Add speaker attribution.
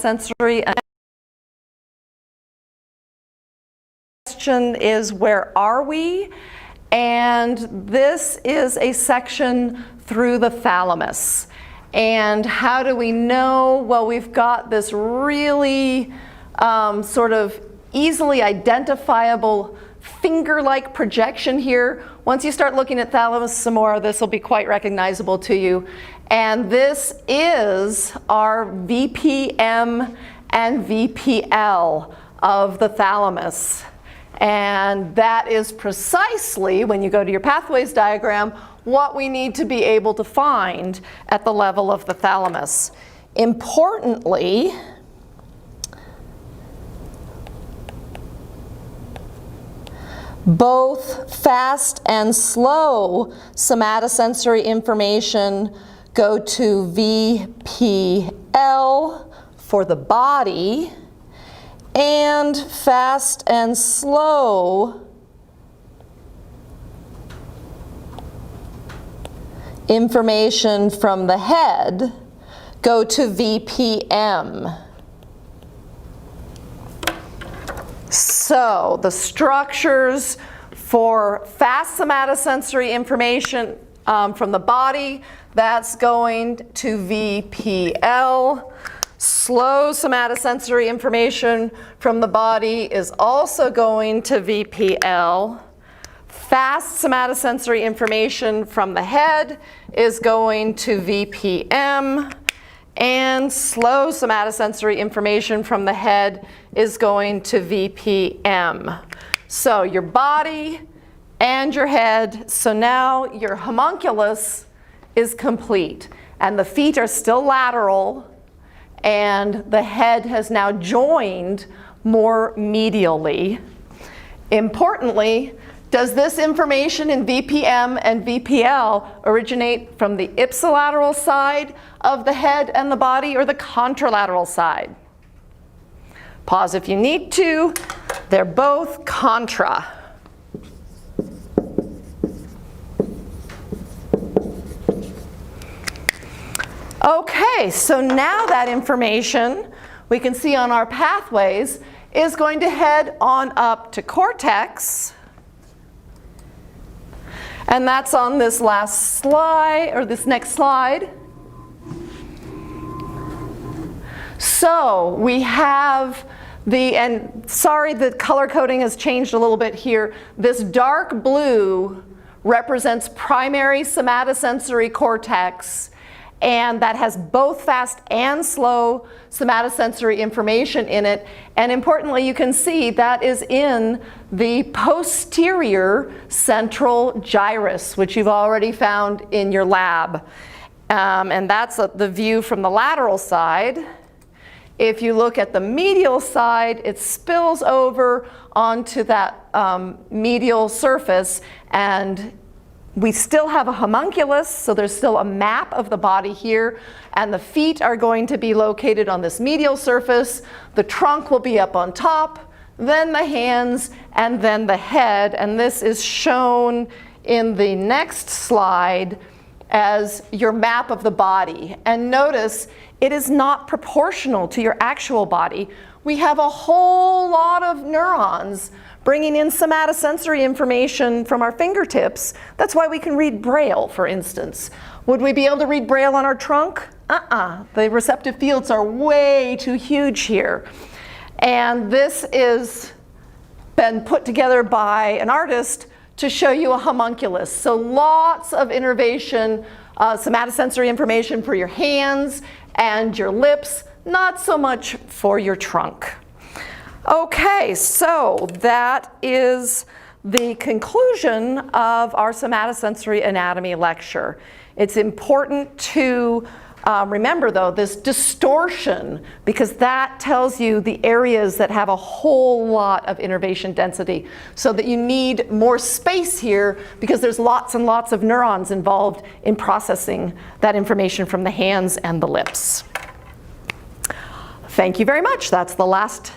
Speaker 1: somatosensory. Question is, where are we? And this is a section through the thalamus. And how do we know? Well, we've got this really sort of easily identifiable finger-like projection here. Once you start looking at thalamus some more, this will be quite recognizable to you. And this is our VPM and VPL of the thalamus. And that is precisely, when you go to your pathways diagram, what we need to be able to find at the level of the thalamus. Importantly, both fast and slow somatosensory information go to VPL for the body, and fast and slow information from the head go to VPM. So the structures for fast somatosensory information from the body, that's going to VPL. Slow somatosensory information from the body is also going to VPL. Fast somatosensory information from the head is going to VPM. And slow somatosensory information from the head is going to VPM. So your body and your head, so now your homunculus is complete. And the feet are still lateral, and the head has now joined more medially. Importantly, does this information in VPM and VPL originate from the ipsilateral side of the head and the body or the contralateral side? Pause if you need to. They're both contra. Okay, so now that information we can see on our pathways is going to head on up to cortex. And that's on this last slide, or this next slide. So we have and sorry, the color coding has changed a little bit here. This dark blue represents primary somatosensory cortex, and that has both fast and slow somatosensory information in it. And importantly, you can see that is in the posterior central gyrus, which you've already found in your lab. And that's the view from the lateral side. If you look at the medial side, it spills over onto that medial surface, and we still have a homunculus, so there's still a map of the body here, and the feet are going to be located on this medial surface. The trunk will be up on top, then the hands, and then the head, and this is shown in the next slide as your map of the body. And notice, it is not proportional to your actual body. We have a whole lot of neurons bringing in somatosensory information from our fingertips. That's why we can read Braille, for instance. Would we be able to read Braille on our trunk? The receptive fields are way too huge here. And this is been put together by an artist to show you a homunculus. So lots of innervation, somatosensory information for your hands and your lips, not so much for your trunk. Okay, so that is the conclusion of our somatosensory anatomy lecture. It's important to remember, though, this distortion, because that tells you the areas that have a whole lot of innervation density, so that you need more space here because there's lots and lots of neurons involved in processing that information from the hands and the lips. Thank you very much. That's the last